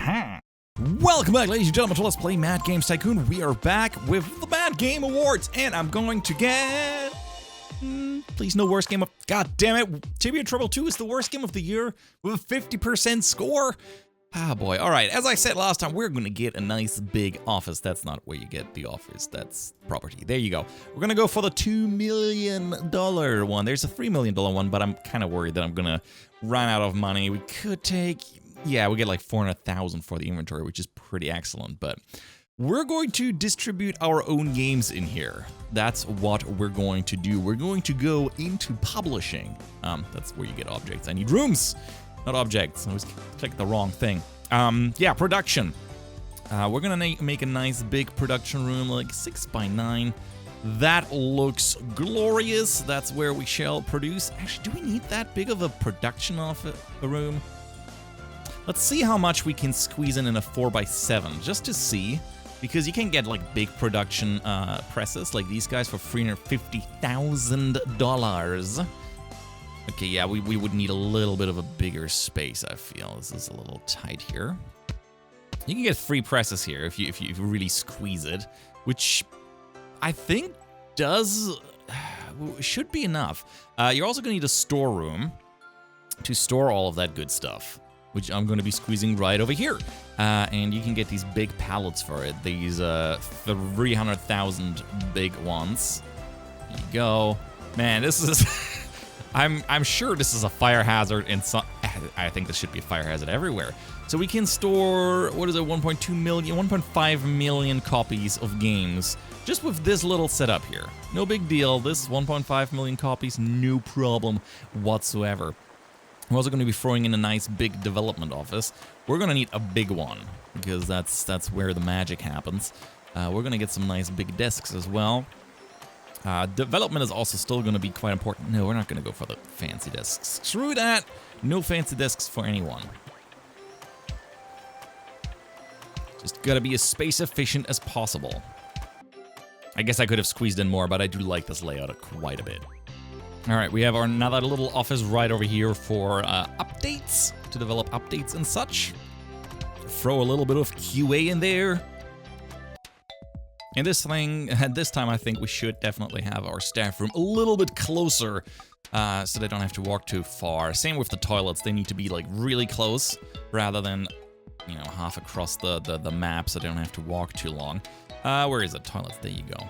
Welcome back, ladies and gentlemen, to Let's Play Mad Games Tycoon. We are back with the Mad Game Awards, and I'm going to get... please, no worst game of... God damn it! Tibia Trouble 2 is the worst game of the year with a 50% score. Ah, boy. All right, as I said last time, we're going to get a nice big office. That's not where you get the office. That's property. There you go. We're going to go for the $2 million one. There's a $3 million one, but I'm kind of worried that I'm going to run out of money. We could take... Yeah, we get like 400,000 for the inventory, which is pretty excellent, but we're going to distribute our own games in here. That's what we're going to do. We're going to go into publishing. That's where you get objects. I need rooms, not objects. I always click the wrong thing. Yeah, production. We're gonna make a nice big production room, like 6x9. That looks glorious. That's where we shall produce. Actually, do we need that big of a production of a room? Let's see how much we can squeeze in a 4x7, just to see, because you can get like big production presses like these guys for $350,000. Okay, yeah, we would need a little bit of a bigger space, I feel. This is a little tight here. You can get free presses here if you really squeeze it, which I think should be enough. You're also gonna need a storeroom to store all of that good stuff, which I'm going to be squeezing right over here. And you can get these big pallets for it. These 300,000 big ones. There you go. Man, this is... I'm sure this is a fire hazard in some... I think this should be a fire hazard everywhere. So we can store, what is it, 1.2 million, 1.5 million copies of games just with this little setup here. No big deal. This 1.5 million copies, no problem whatsoever. We're also going to be throwing in a nice big development office. We're going to need a big one, because that's where the magic happens. We're going to get some nice big desks as well. Development is also still going to be quite important. No, we're not going to go for the fancy desks. Screw that! No fancy desks for anyone. Just got to be as space efficient as possible. I guess I could have squeezed in more, but I do like this layout quite a bit. All right, we have another little office right over here for updates, to develop updates and such. Throw a little bit of QA in there. And this time I think we should definitely have our staff room a little bit closer so they don't have to walk too far. Same with the toilets, they need to be like really close rather than, you know, half across the map so they don't have to walk too long. Where is it? Toilets, there you go.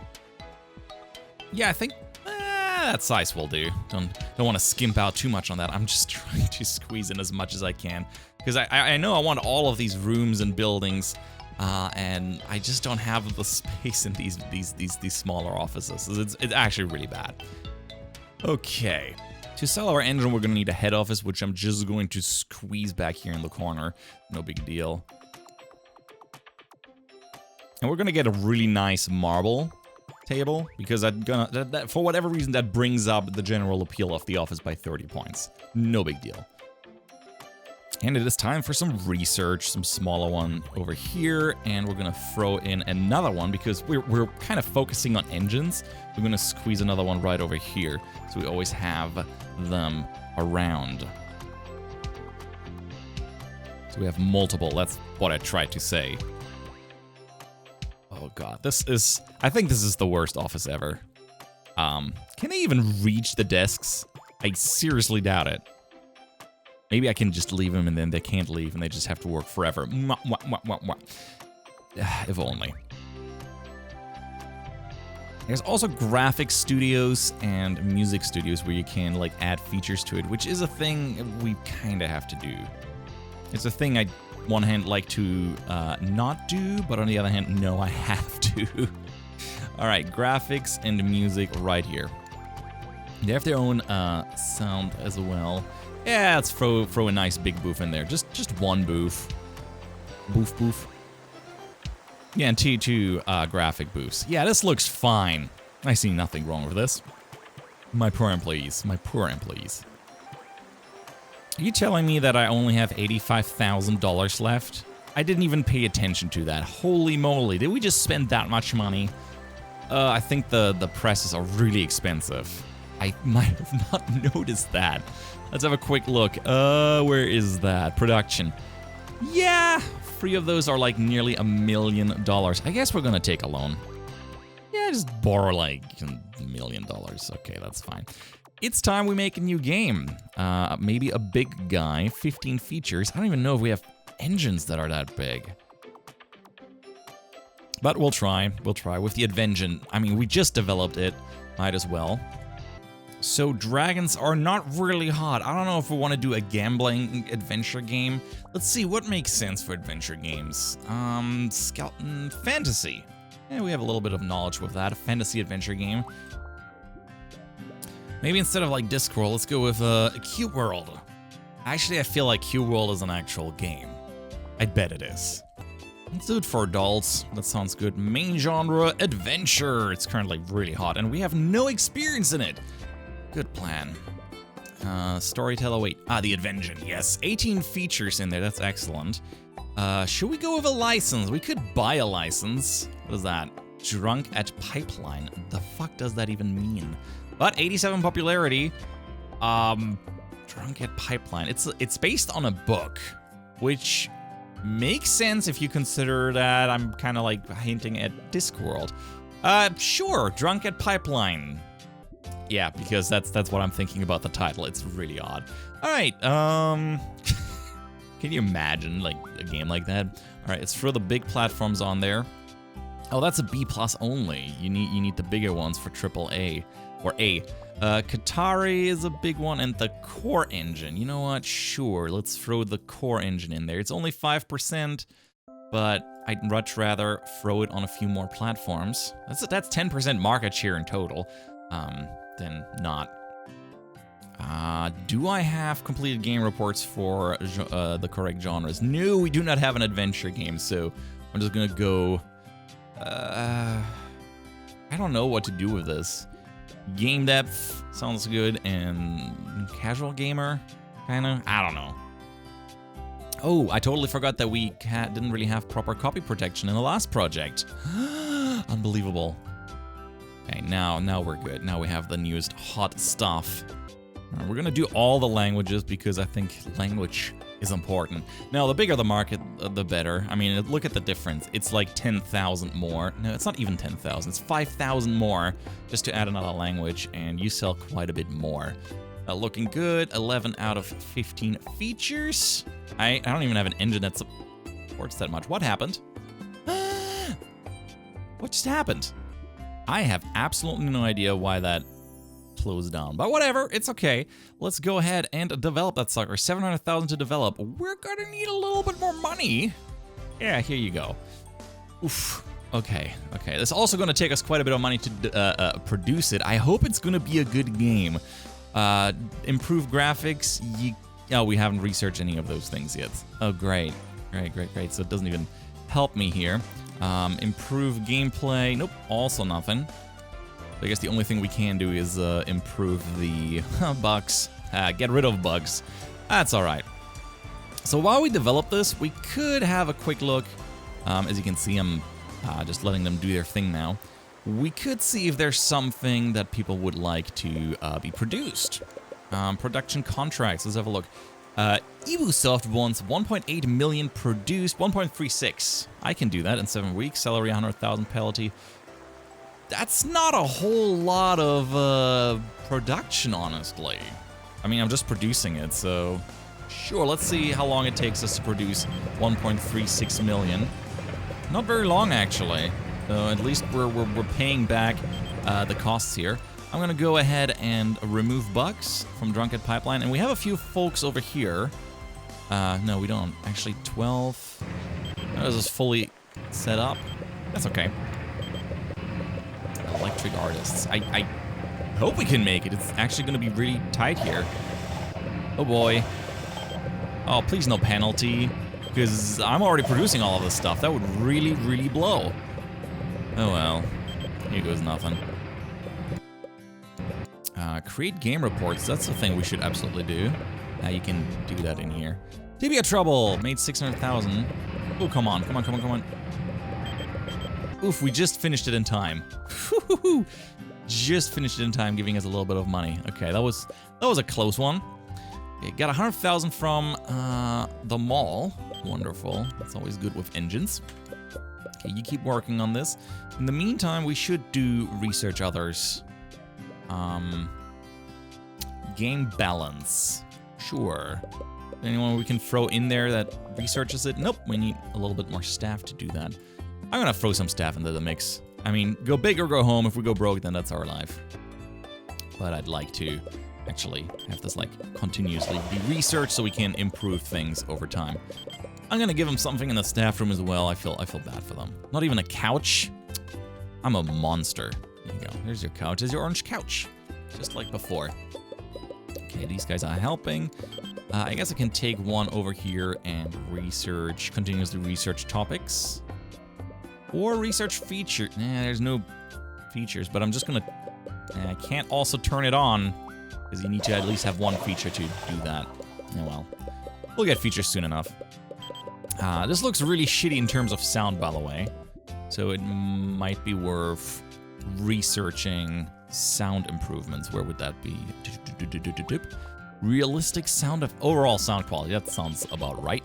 Yeah, I think that size will do. Don't want to skimp out too much on that. I'm just trying to squeeze in as much as I can, because I know I want all of these rooms and buildings, and I just don't have the space in these smaller offices. It's actually really bad. Okay, to sell our engine, we're gonna need a head office, which I'm just going to squeeze back here in the corner. No big deal. And we're gonna get a really nice marble table, because that for whatever reason that brings up the general appeal of the office by 30 points. No big deal. And it is time for some research, some smaller one over here, and we're gonna throw in another one because we're kind of focusing on engines. We're gonna squeeze another one right over here, so we always have them around. So we have multiple, that's what I tried to say. Oh god, I think this is the worst office ever. Can they even reach the desks? I seriously doubt it. Maybe I can just leave them and then they can't leave and they just have to work forever. If only. There's also graphic studios and music studios where you can like add features to it, which is a thing we kind of have to do. It's a thing I one hand like to not do, but on the other hand, no, I have to. All right, graphics and music right here. They have their own sound as well. Yeah, let's throw a nice big booth in there. Just one booth. Booth. Yeah, and two graphic booths. Yeah, this looks fine. I see nothing wrong with this. My poor employees. Are you telling me that I only have $85,000 left? I didn't even pay attention to that. Holy moly, did we just spend that much money? I think the presses are really expensive. I might have not noticed that. Let's have a quick look. Where is that? Production. Yeah, 3 of those are like nearly $1 million. I guess we're gonna take a loan. Yeah, just borrow like $1 million. Okay, that's fine. It's time we make a new game. Maybe a big guy, 15 features. I don't even know if we have engines that are that big. But we'll try. We'll try with the Advention. I mean, we just developed it. Might as well. So dragons are not really hot. I don't know if we want to do a gambling adventure game. Let's see what makes sense for adventure games. Skeleton fantasy. Yeah, we have a little bit of knowledge with that. A fantasy adventure game. Maybe instead of like Discworld, let's go with Cube World. Actually, I feel like Cube World is an actual game. I bet it is. Let's do it for adults. That sounds good. Main genre, adventure. It's currently really hot, and we have no experience in it. Good plan. Storyteller, wait. The Advention, yes. 18 features in there, that's excellent. Should we go with a license? We could buy a license. What is that? Drunk at Pipeline. The fuck does that even mean? But 87 popularity. Drunk at Pipeline. It's based on a book, which makes sense if you consider that I'm kind of like hinting at Discworld. Sure, Drunk at Pipeline. Yeah, because that's what I'm thinking about the title. It's really odd. All right, can you imagine like a game like that? All right, it's for the big platforms on there. Oh, that's a B+ only. You need the bigger ones for AAA or A. Katari is a big one, and the core engine. You know what? Sure, let's throw the core engine in there. It's only 5%, but I'd much rather throw it on a few more platforms. That's 10% market share in total, than not. Do I have completed game reports for the correct genres? No, we do not have an adventure game, so I'm just gonna go. I don't know what to do with this. Game depth sounds good, and casual gamer, kinda. I don't know. Oh, I totally forgot that we didn't really have proper copy protection in the last project. Unbelievable. Okay, now we're good. Now we have the newest hot stuff. We're gonna do all the languages because I think language is important. Now, the bigger the market, the better. I mean, look at the difference. It's like 10,000 more. No, it's not even 10,000. It's 5,000 more just to add another language, and you sell quite a bit more. Looking good. 11 out of 15 features. I don't even have an engine that supports that much. What happened? What just happened? I have absolutely no idea why that closed down, but whatever, it's okay. Let's go ahead and develop that sucker. 700,000 to develop. We're gonna need a little bit more money. Yeah, here you go. Oof. Okay. This is also gonna take us quite a bit of money to produce it. I hope it's gonna be a good game. Improve graphics. Oh, we haven't researched any of those things yet. Oh, great. So it doesn't even help me here. Improve gameplay. Nope, also nothing. I guess the only thing we can do is improve the bugs. Get rid of bugs. That's all right. So while we develop this, we could have a quick look. As you can see, I'm just letting them do their thing now. We could see if there's something that people would like to be produced. Production contracts. Let's have a look. Ubisoft wants 1.8 million produced, 1.36. I can do that in 7 weeks. Salary 100,000 penalty. That's not a whole lot of production, honestly. I mean, I'm just producing it, so sure. Let's see how long it takes us to produce 1.36 million. Not very long, actually. So at least we're paying back the costs here. I'm gonna go ahead and remove bugs from Drunk at Pipeline, and we have a few folks over here. No, we don't. Actually, 12. This is fully set up. That's okay. Electric artists. I hope we can make it. It's actually gonna be really tight here. Oh boy. Oh, please no penalty, because I'm already producing all of this stuff. That would really, really blow. Oh well. Here goes nothing. Create game reports. That's the thing we should absolutely do. Now you can do that in here. Tibia Trouble made 600,000. Oh, come on. Oof, we just finished it in time. Just finished it in time, giving us a little bit of money. Okay, that was a close one. Okay, got 100,000 from the mall. Wonderful. That's always good with engines. Okay, you keep working on this. In the meantime, we should do research others. Game balance. Sure. Anyone we can throw in there that researches it? Nope, we need a little bit more staff to do that. I'm gonna throw some staff into the mix. I mean, go big or go home. If we go broke, then that's our life. But I'd like to actually have this like continuously be researched so we can improve things over time. I'm gonna give them something in the staff room as well. I feel bad for them. Not even a couch. I'm a monster. There you go. Here's your couch. There's your orange couch. Just like before. Okay, these guys are helping. I guess I can take one over here and research, continuously research topics. Or research feature. Nah, there's no features, but I'm just gonna... I can't also turn it on, because you need to at least have one feature to do that. Oh well. We'll get features soon enough. This looks really shitty in terms of sound, by the way. So it might be worth researching sound improvements. Where would that be? Realistic sound of overall sound quality. That sounds about right.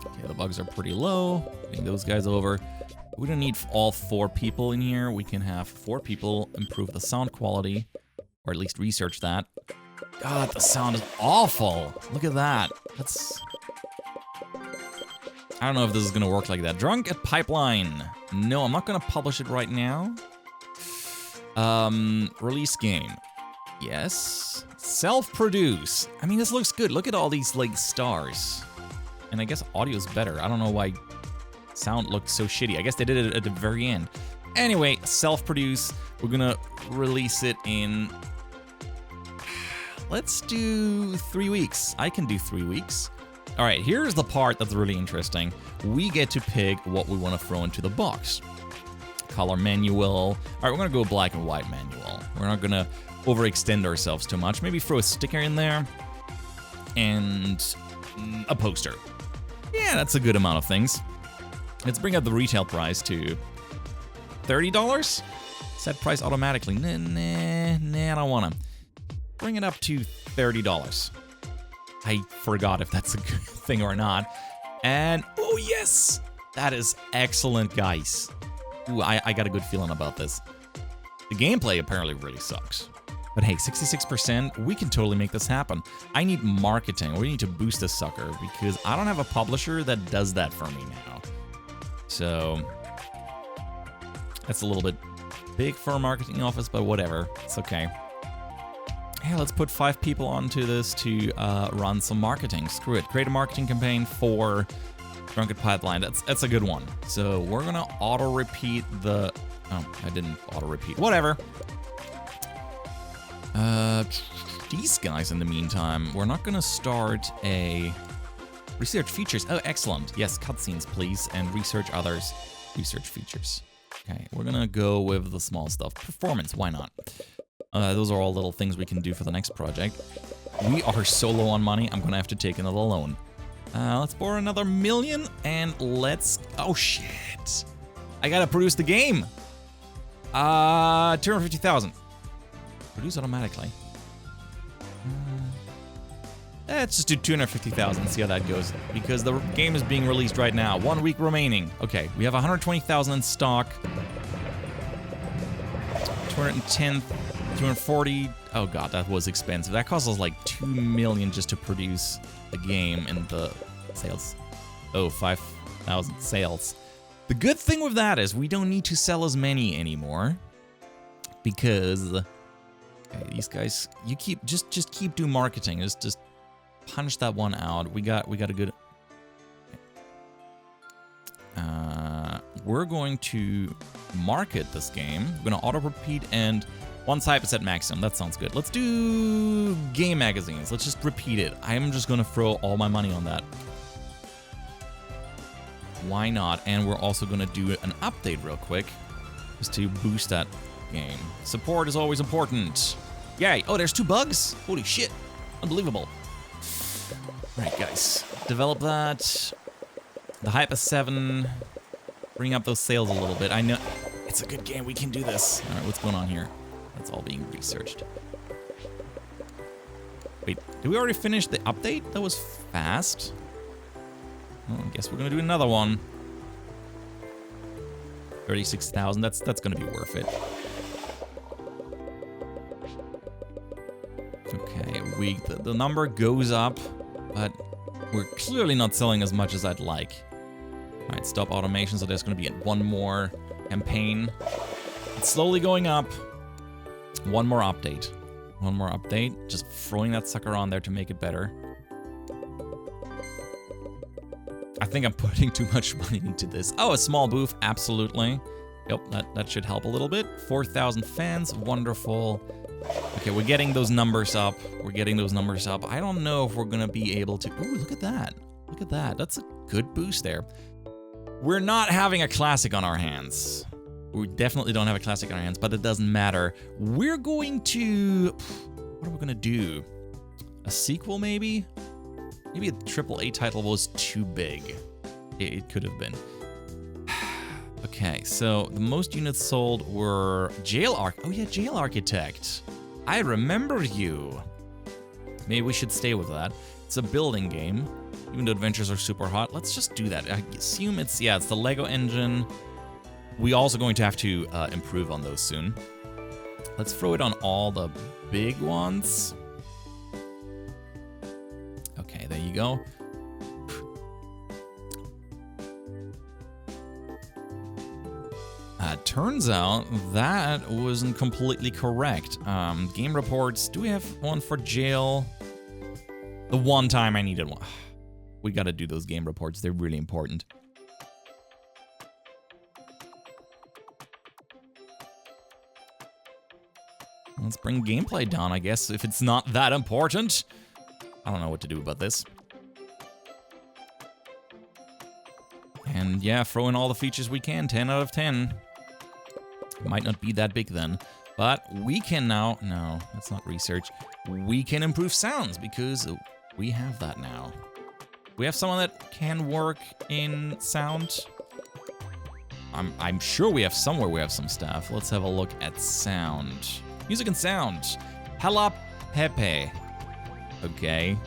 Okay, the bugs are pretty low. Getting those guys over. We don't need all 4 people in here. We can have 4 people improve the sound quality, or at least research that. God, the sound is awful. Look at that. That's... I don't know if this is gonna work like that. Drunk at Pipeline. No, I'm not gonna publish it right now. Release game. Yes. Self-produce. I mean, this looks good. Look at all these, like, stars. And I guess audio's better. I don't know why sound looks so shitty. I guess they did it at the very end. Anyway, self-produce. We're gonna release it in... Let's do 3 weeks. I can do 3 weeks. All right, here's the part that's really interesting. We get to pick what we want to throw into the box. Color manual. All right, we're gonna go black and white manual. We're not gonna overextend ourselves too much. Maybe throw a sticker in there and a poster. Yeah, that's a good amount of things. Let's bring up the retail price to $30. Set price automatically. Nah, I don't wanna. Bring it up to $30. I forgot if that's a good thing or not. And, oh yes! That is excellent, guys. Ooh, I got a good feeling about this. The gameplay apparently really sucks. But hey, 66%, we can totally make this happen. I need marketing. We need to boost this sucker because I don't have a publisher that does that for me now. So, that's a little bit big for a marketing office, but whatever. It's okay. Hey, let's put 5 people onto this to run some marketing. Screw it. Create a marketing campaign for Drunken Pipeline. That's a good one. So we're gonna auto-repeat the... Oh, I didn't auto-repeat. Whatever. These guys in the meantime, we're not gonna start a... Research features. Oh, excellent. Yes, cutscenes, please. And research others. Research features. Okay, we're gonna go with the small stuff. Performance, why not? Those are all little things we can do for the next project. We are so low on money, I'm gonna have to take another loan. Let's borrow another $1 million, and let's... Oh, shit. I gotta produce the game. 250,000. Produce automatically. Let's just do 250,000 and see how that goes, because the game is being released right now. 1 week remaining. Okay, we have 120,000 in stock. 210... 240. Oh god, that was expensive. That cost us like $2 million just to produce the game and the sales. Oh, 5,000 sales. The good thing with that is we don't need to sell as many anymore because okay, these guys, you keep just keep doing marketing. Just punch that one out. We got a good. We're going to market this game. We're gonna auto repeat and. Once hype is at maximum, that sounds good. Let's do game magazines. Let's just repeat it. I'm just gonna throw all my money on that. Why not? And we're also gonna do an update real quick, just to boost that game. Support is always important. Yay! Oh, there's 2 bugs? Holy shit. Unbelievable. Alright, guys. Develop that. The hype is 7. Bring up those sales a little bit. I know it's a good game. We can do this. Alright, what's going on here? It's all being researched. Wait, did we already finish the update? That was fast. Well, I guess we're gonna do another one. 36,000. That's gonna be worth it. Okay, the number goes up, but we're clearly not selling as much as I'd like. All right, stop automation. So there's gonna be one more campaign. It's slowly going up. One more update. One more update. Just throwing that sucker on there to make it better. I think I'm putting too much money into this. Oh, a small booth. Absolutely. Yep, that should help a little bit. 4,000 fans. Wonderful. Okay, we're getting those numbers up. We're getting those numbers up. I don't know if we're going to be able to... Ooh, look at that. Look at that. That's a good boost there. We're not having a classic on our hands. We definitely don't have a classic on our hands, but it doesn't matter. We're going to... What are we going to do? A sequel, maybe? Maybe a AAA title was too big. It could have been. Okay, so the most units sold were Jail Oh yeah, Jail Architect. I remember you. Maybe we should stay with that. It's a building game. Even though adventures are super hot, let's just do that. I assume it's the Lego engine. We also going to have to improve on those soon. Let's throw it on all the big ones. Okay, there you go. Turns out that wasn't completely correct. Game reports. Do we have one for jail? The one time I needed one. We gotta do those game reports. They're really important. Let's bring gameplay down, I guess, if it's not that important. I don't know what to do about this. And yeah, throw in all the features we can. 10 out of 10. Might not be that big then. But we can now... No, that's not research. We can improve sounds because we have that now. We have someone that can work in sound. I'm sure we have somewhere we have some staff. Let's have a look at sound. Music and sound. Hala Pepe. Okay.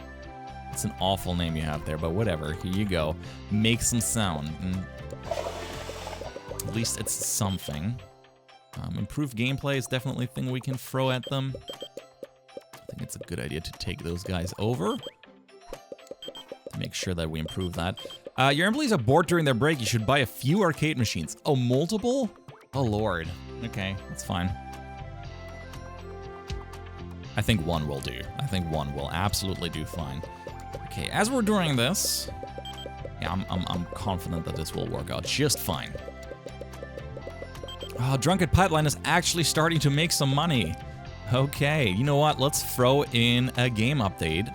It's an awful name you have there, but whatever. Here you go. Make some sound. At least it's something. Improved gameplay is definitely a thing we can throw at them. I think it's a good idea to take those guys over. Make sure that we improve that. Your employees are bored during their break. You should buy a few arcade machines. Oh, multiple? Oh, Lord. Okay, that's fine. I think one will do. I think one will absolutely do fine. Okay, as we're doing this, yeah, I'm confident that this will work out just fine. Oh, Drunken Pipeline is actually starting to make some money. Okay, you know what? Let's throw in a game update.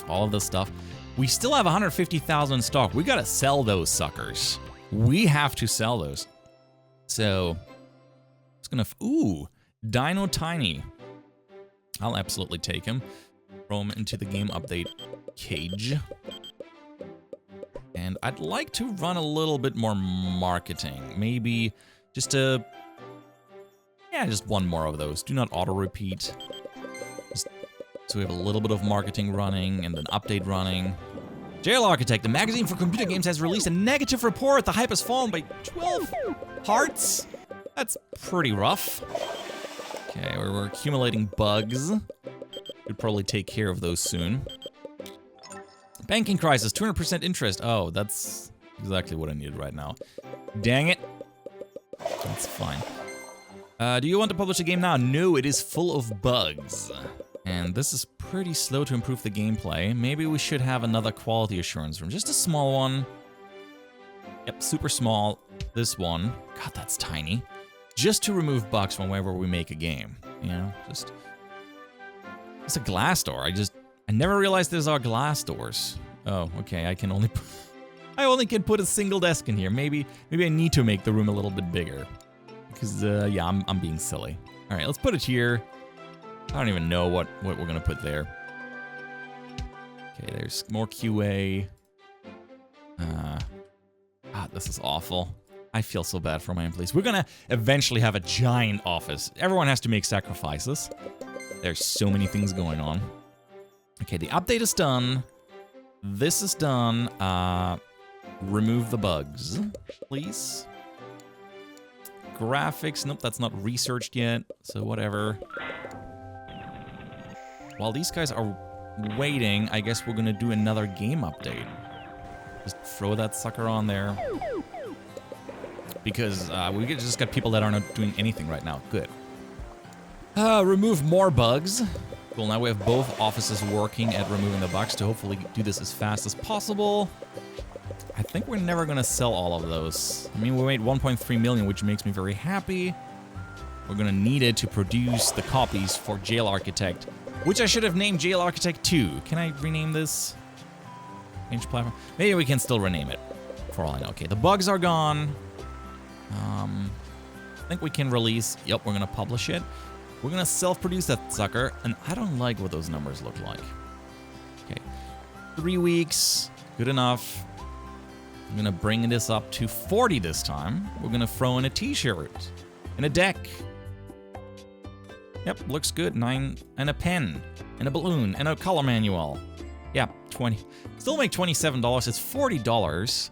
All of this stuff. We still have 150,000 in stock. We gotta sell those suckers. We have to sell those. So, it's gonna... Ooh, Dino Tiny. I'll absolutely take him. Throw him into the game update cage. And I'd like to run a little bit more marketing. Maybe just a... Yeah, just one more of those. Do not auto-repeat. Just so we have a little bit of marketing running and an update running. Jail Architect, the magazine for computer games, has released a negative report. The hype has fallen by 12 hearts. That's pretty rough. Okay, we're accumulating bugs. We'd probably take care of those soon. Banking crisis, 200% interest. Oh, that's exactly what I needed right now. Dang it. That's fine. Do you want to publish a game now? No, it is full of bugs. And this is pretty slow to improve the gameplay. Maybe we should have another quality assurance room. Just a small one. Yep, super small. This one. God, that's tiny. Just to remove bugs from whenever we make a game. You know, just... It's a glass door. I never realized there's our glass doors. Oh, okay, I only can put a single desk in here. Maybe I need to make the room a little bit bigger. Because, yeah, I'm being silly. All right, let's put it here. I don't even know what we're going to put there. Okay, there's more QA. This is awful. I feel so bad for my employees. We're going to eventually have a giant office. Everyone has to make sacrifices. There's so many things going on. Okay, the update is done. This is done. Remove the bugs, please. Graphics, nope, that's not researched yet, so whatever. While these guys are waiting, I guess we're gonna do another game update. Just throw that sucker on there. Because we just got people that are not doing anything right now. Good. Remove more bugs. Cool, now we have both offices working at removing the bugs to hopefully do this as fast as possible. I think we're never gonna sell all of those. I mean, we made 1.3 million, which makes me very happy. We're gonna need it to produce the copies for Jail Architect, which I should have named Jail Architect 2. Can I rename this? Change platform? Maybe we can still rename it, for all I know. Okay, the bugs are gone. I think we can release... Yep, we're gonna publish it. We're gonna self-produce that sucker, and I don't like what those numbers look like. Okay, 3 weeks, good enough. I'm gonna bring this up to 40 this time. We're gonna throw in a t-shirt and a deck. Yep, looks good. 9 and a pen and a balloon and a color manual. Yeah, 20. Still make $27. It's $40.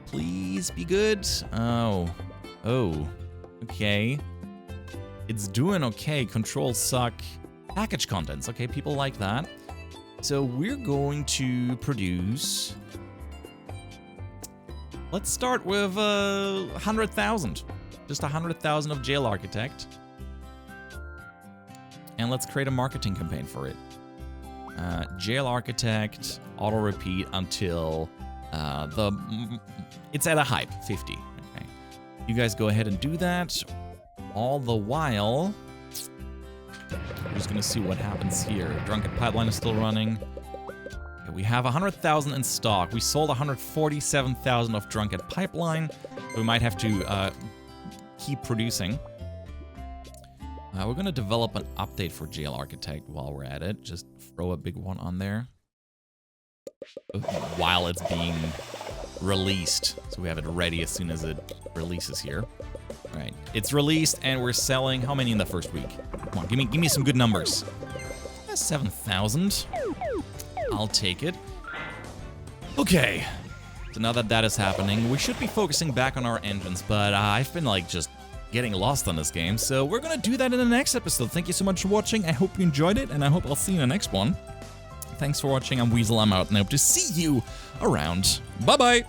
Please be good. Oh, okay. It's doing okay. Controls suck. Package contents. Okay, people like that. So we're going to produce... Let's start with 100,000. Just 100,000 of Jail Architect. And let's create a marketing campaign for it. Jail Architect, auto repeat until it's at a hype, 50. Okay. You guys go ahead and do that. All the while, we're just gonna see what happens here. Drunken Pipeline is still running. Okay, we have 100,000 in stock. We sold 147,000 of Drunken Pipeline. We might have to keep producing. We're gonna develop an update for Jail Architect while we're at it. Just throw a big one on there while it's being released, so we have it ready as soon as it releases here. All right, it's released and we're selling. How many in the first week? Come on, give me some good numbers. 7,000. I'll take it. Okay, so now that that is happening, we should be focusing back on our engines, but I've been like just getting lost on this game, so we're gonna do that in the next episode. Thank you so much for watching. I hope you enjoyed it, and I hope I'll see you in the next one. Thanks for watching. I'm Weasel. I'm out, and I hope to see you around. Bye-bye.